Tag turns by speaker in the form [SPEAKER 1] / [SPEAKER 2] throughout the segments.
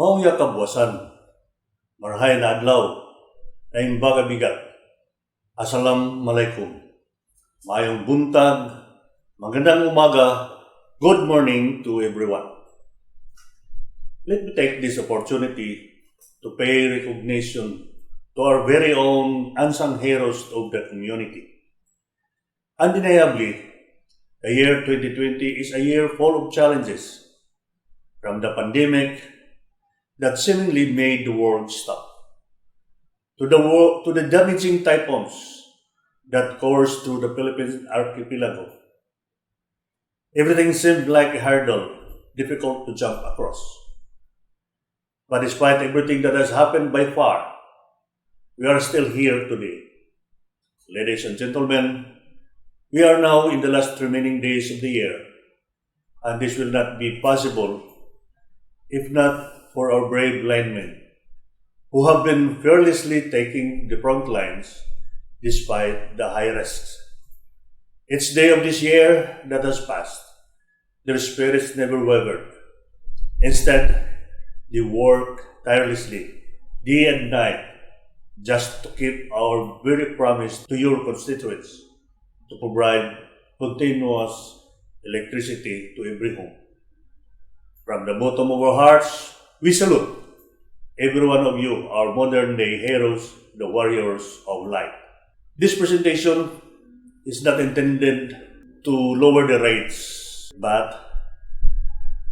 [SPEAKER 1] Mauya kabwasan, marhay na adlaw, na imbaga bigat. Assalamualaikum. Mayong buntag, magandang umaga, good morning to everyone. Let me take this opportunity to pay recognition to our very own unsung heroes of the community. Undeniably, the year 2020 is a year full of challenges, from the pandemic that seemingly made the world stop, to the damaging typhoons that coursed through the Philippine archipelago. Everything seemed like a hurdle, difficult to jump across. But despite everything that has happened by far, we are still here today. Ladies and gentlemen, we are now in the last remaining days of the year, and this will not be possible if not for our brave linemen who have been fearlessly taking the front lines despite the high risks. Each day of this year that has passed, their spirits never wavered. Instead, they work tirelessly, day and night, just to keep our very promise to your constituents to provide continuous electricity to every home. From the bottom of our hearts, we salute every one of you, our modern-day heroes, the warriors of light. This presentation is not intended to lower the rates, but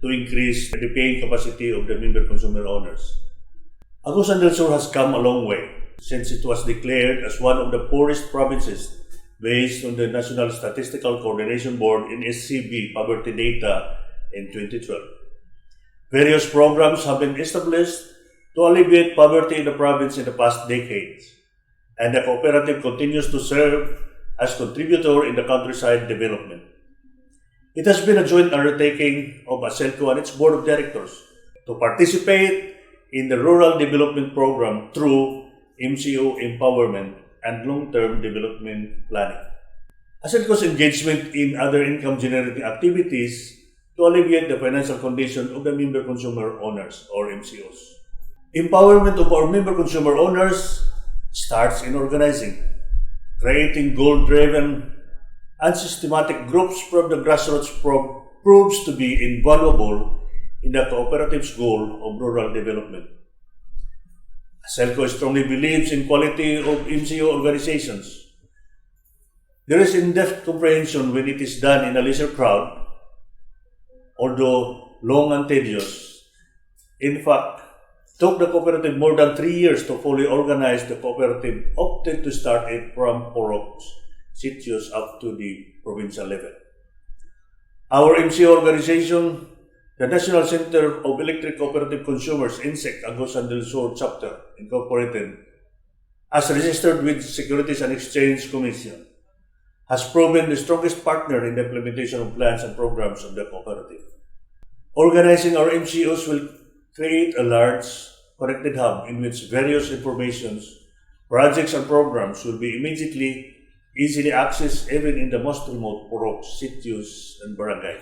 [SPEAKER 1] to increase the paying capacity of the member consumer owners. Agusan del Sur has come a long way since it was declared as one of the poorest provinces based on the National Statistical Coordination Board (NSCB) poverty data in 2012. Various programs have been established to alleviate poverty in the province in the past decades, and the cooperative continues to serve as contributor in the countryside development. It has been a joint undertaking of ASELCO and its board of directors to participate in the rural development program through MCO empowerment and long-term development planning. ASELCO's engagement in other income-generating activities to alleviate the financial condition of the member consumer owners or MCOs. Empowerment of our member consumer owners starts in organizing, creating goal-driven and systematic groups from the grassroots proves to be invaluable in the cooperative's goal of rural development. ASELCO strongly believes in quality of MCO organizations. There is in-depth comprehension when it is done in a leisure crowd, although long and tedious. In fact, it took the cooperative more than 3 years to fully organize. The cooperative opted to start it from Porox, Sitios up to the provincial level. Our MCO organization, the National Center of Electric Cooperative Consumers, INSEC, Agusan del Sur Chapter, Incorporated, as registered with Securities and Exchange Commission, has proven the strongest partner in the implementation of plans and programs of the cooperative. Organizing our MCOs will create a large connected hub in which various informations, projects, and programs will be immediately easily accessed even in the most remote Porox, Sitios, and Barangay.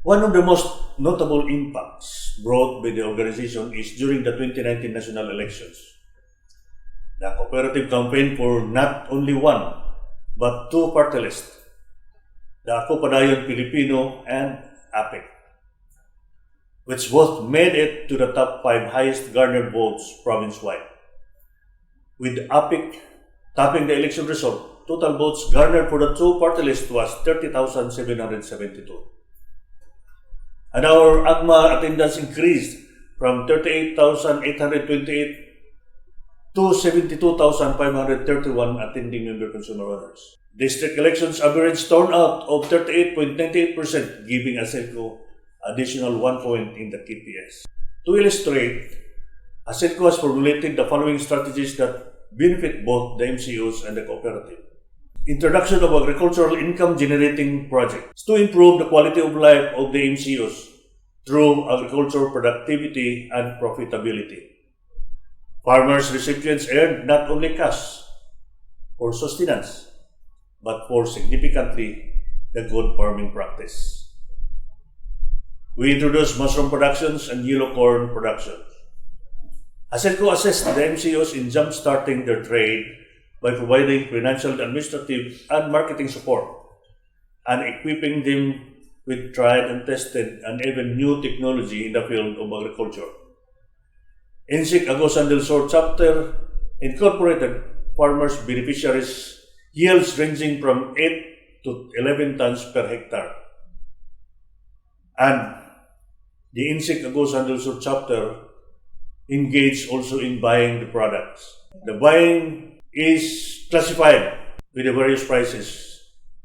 [SPEAKER 1] One of the most notable impacts brought by the organization is during the 2019 national elections. The cooperative campaigned for not only one, but two party lists, the Ako Padayon Pilipino and APIC, which both made it to the top 5 highest garnered votes province-wide. With APIC topping the election result, total votes garnered for the two party lists was 30,772. And our AGMA attendance increased from 38,828 to 72,531 attending member consumer owners. District elections average turnout of 38.98%, giving ASELCO additional 1 point in the KPS. To illustrate, ASELCO has formulated the following strategies that benefit both the MCOs and the cooperative. Introduction of agricultural income-generating projects to improve the quality of life of the MCOs through agricultural productivity and profitability. Farmers' recipients earned not only cash for sustenance, but for significantly the good farming practice. We introduced mushroom productions and yellow corn productions. ASELCO assists the MCOs in jump-starting their trade by providing financial, administrative, and marketing support, and equipping them with tried and tested and even new technology in the field of agriculture. INSIC Agusan del Sur chapter incorporated farmers' beneficiaries yields ranging from 8 to 11 tons per hectare. And the INSIC Agusan del Sur chapter engaged also in buying the products. The buying is classified with the various prices.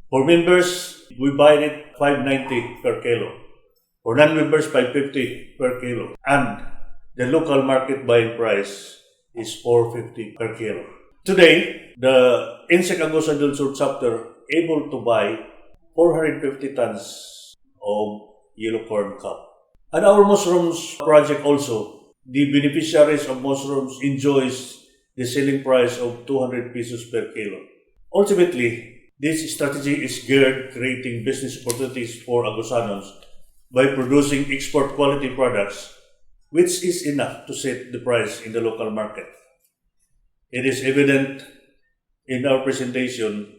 [SPEAKER 1] For members, we buy it 590 per kilo. For non-members, 550 per kilo. And the local market buying price is 450 per kilo. Today, the INSIC Agusan del Sur chapter able to buy 450 tons of yellow corn cup. And our mushrooms project also, the beneficiaries of mushrooms enjoys the selling price of 200 pesos per kilo. Ultimately, this strategy is geared creating business opportunities for Agusanos by producing export quality products, which is enough to set the price in the local market. It is evident in our presentation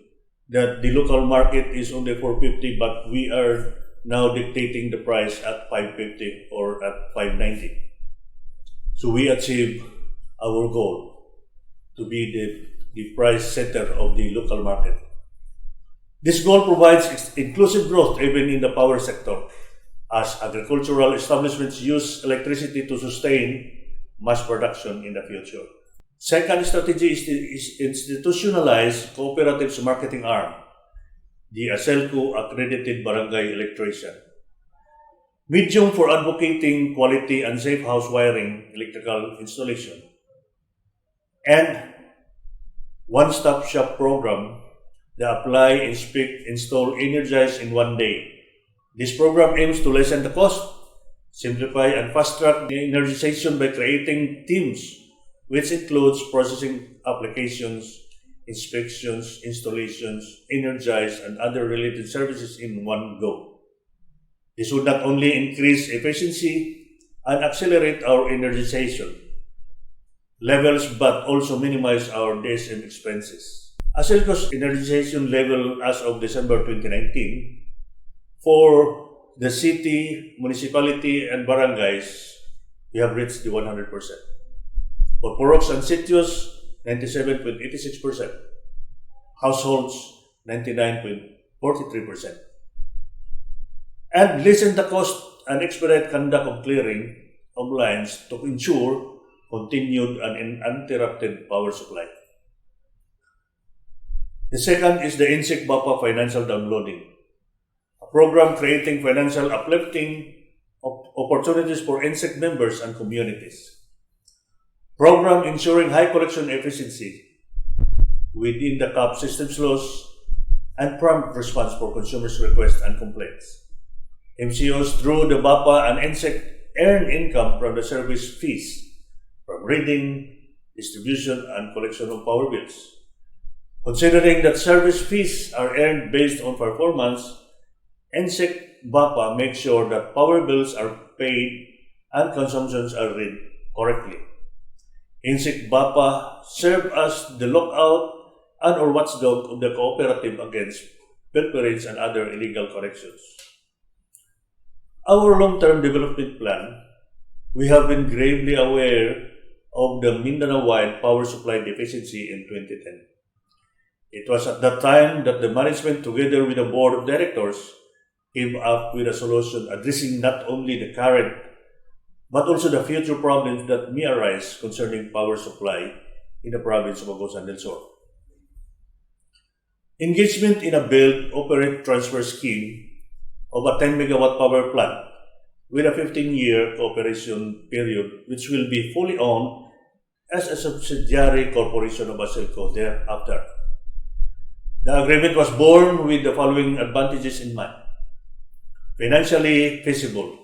[SPEAKER 1] that the local market is only 450, but we are now dictating the price at 550 or at 590. So we achieve our goal to be the price setter of the local market. This goal provides inclusive growth even in the power sector, as agricultural establishments use electricity to sustain mass production in the future. Second strategy is to institutionalize cooperatives marketing arm, the ASELCO accredited barangay electrician. Medium for advocating quality and safe house wiring, electrical installation. And one-stop shop program, the apply, inspect, install, energize in one day. This program aims to lessen the cost, simplify and fast-track the energization by creating teams, which includes processing applications, inspections, installations, energize, and other related services in one go. This would not only increase efficiency and accelerate our energization levels, but also minimize our DSM expenses. ASELCO's energization level as of December 2019 for the city, municipality, and barangays, we have reached the 100%. For Porox and Sitios, 97.86%. Households, 99.43%. And lessen the cost and expedite conduct of clearing of lines to ensure continued and uninterrupted power supply. The second is the INSIC BAPA financial downloading, a program creating financial uplifting opportunities for INSIC members and communities. Program ensuring high collection efficiency within the CAP systems laws and prompt response for consumers' requests and complaints. MCOs through the BAPA and INSIC earn income from the service fees from reading, distribution, and collection of power bills. Considering that service fees are earned based on performance, INSIC BAPA makes sure that power bills are paid and consumptions are read correctly. INSIC BAPA serve as the lookout and or watchdog of the cooperative against pilferage and other illegal connections. Our long-term development plan, we have been gravely aware of the Mindanao-wide power supply deficiency in 2010. It was at that time that the management, together with the board of directors, came up with a solution addressing not only the current but also the future problems that may arise concerning power supply in the province of Agusan del Sur. Engagement in a build, operate, transfer scheme of a 10 megawatt power plant with a 15-year cooperation period, which will be fully owned as a subsidiary corporation of ASELCO thereafter. The agreement was born with the following advantages in mind. Financially feasible.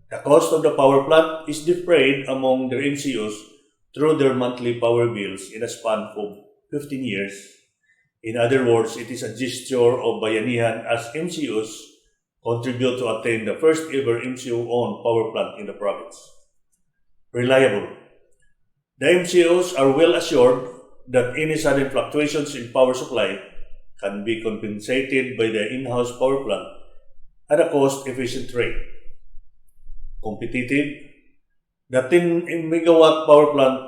[SPEAKER 1] The cost of the power plant is defrayed among their MCOs through their monthly power bills in a span of 15 years. In other words, it is a gesture of bayanihan as MCOs contribute to attain the first ever MCO-owned power plant in the province. Reliable. The MCOs are well assured that any sudden fluctuations in power supply can be compensated by the in-house power plant at a cost-efficient rate. Competitive, the 10 megawatt power plant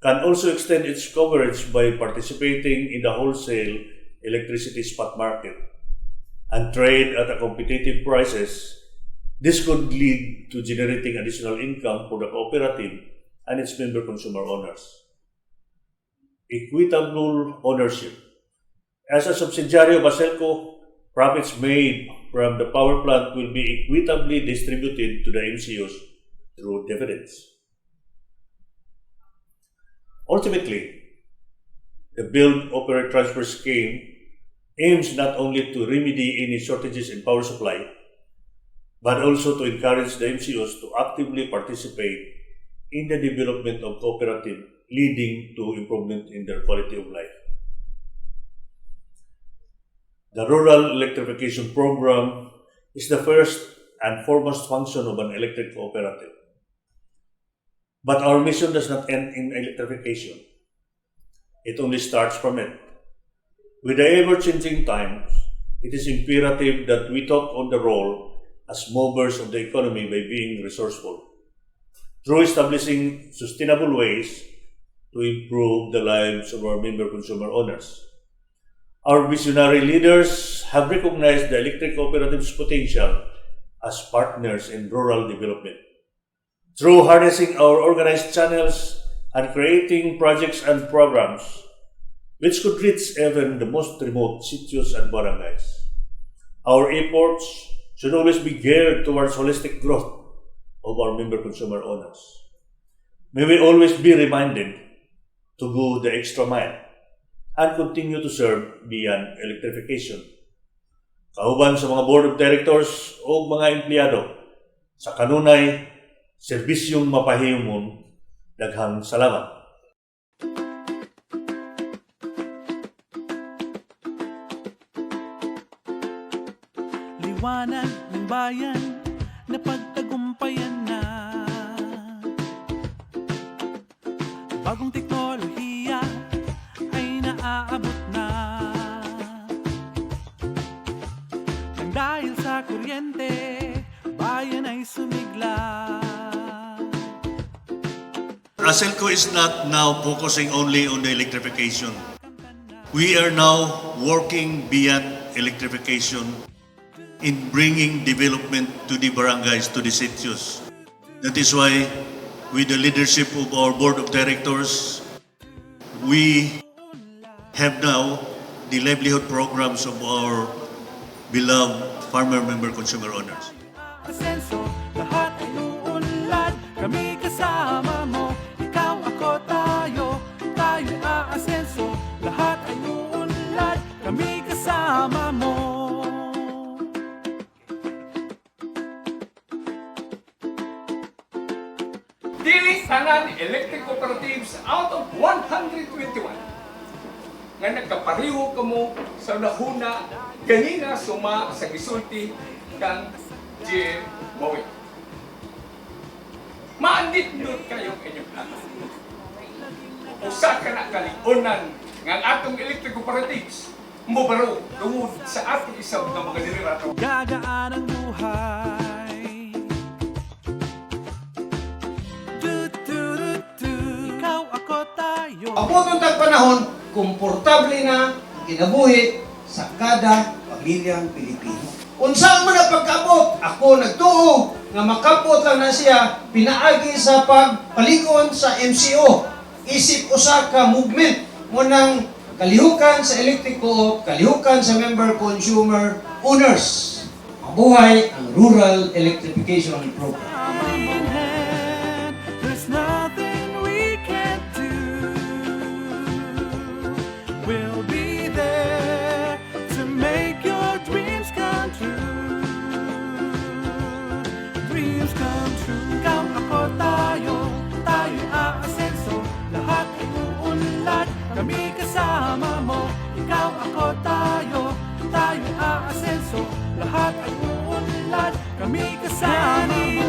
[SPEAKER 1] can also extend its coverage by participating in the wholesale electricity spot market and trade at a competitive prices. This could lead to generating additional income for the cooperative and its member consumer owners. Equitable ownership. As a subsidiary of ASELCO, profits made from the power plant will be equitably distributed to the MCOs through dividends. Ultimately, the Build, Operate, Transfer scheme aims not only to remedy any shortages in power supply, but also to encourage the MCOs to actively participate in the development of cooperative, leading to improvement in their quality of life. The Rural Electrification Program is the first and foremost function of an electric cooperative. But our mission does not end in electrification. It only starts from it. With the ever-changing times, it is imperative that we take on the role as movers of the economy by being resourceful, through establishing sustainable ways to improve the lives of our member consumer owners. Our visionary leaders have recognized the electric cooperative's potential as partners in rural development. Through harnessing our organized channels and creating projects and programs which could reach even the most remote sitios and barangays, our efforts should always be geared towards holistic growth of our member consumer owners. May we always be reminded to go the extra mile and continue to serve beyond electrification. Kauban sa mga board of directors o mga empleyado, sa kanunay, serbisyong mapahimon, daghang salamat.
[SPEAKER 2] Liwanag ng bayan na pagtagumpayan na, bagong teknolohiya ay naaabot na, nang dahil sa kuryente bayan ay sumigla.
[SPEAKER 1] ASELCO is not now focusing only on the electrification. We are now working beyond electrification in bringing development to the barangays, to the sitios. That is why, with the leadership of our board of directors, we have now the livelihood programs of our beloved farmer member consumer owners.
[SPEAKER 2] Asenso, lahat ay uunlad, kami kasama mo, ikaw ako tayo, tayo aasenso, lahat ay uunlad, kami kasama mo.
[SPEAKER 3] Dili tanan electric cooperatives out of 121 nga nagkapariho kamo sa nahuna ganina suma sa gisulti kang GM Moe. Maandit nun kayong inyong anak. Usa ka na kalikunan ng atong electric cooperatives mubaro tungod sa atong isang mga liderato.
[SPEAKER 2] Gagaan ang buhay. Ikaw ako tayo.
[SPEAKER 4] Apotong tagpanahon, komportable na kinabuhi sa kada pamilyang Pilipino. Unsa mo na pagkaabot, ako nagtuo nga makapot lang na siya pinaagi sa pagpalikon sa MCO. Isip usa ka movement mo ng kalihukan sa electric co-op, kalihukan sa member consumer owners. Mabuhay ang Rural Electrification Program.
[SPEAKER 2] There's nothing we can't do. We'll be there to make your dreams come true. Dreams come true. Ikaw ako tayo, tayo aasenso, lahat ay uunlad, kami kasama mo. Ikaw ako tayo, tayo aasenso, lahat ay uunlad, kami kasama mo.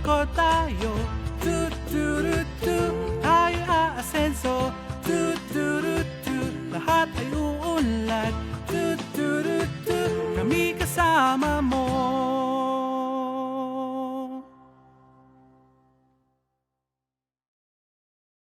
[SPEAKER 2] ako tayo. Tu-tu-ru-tu, tayo aasenso. Tu-tu-ru-tu, lahat ay uunlad. Tu-tu-ru-tu, kami kasama mo.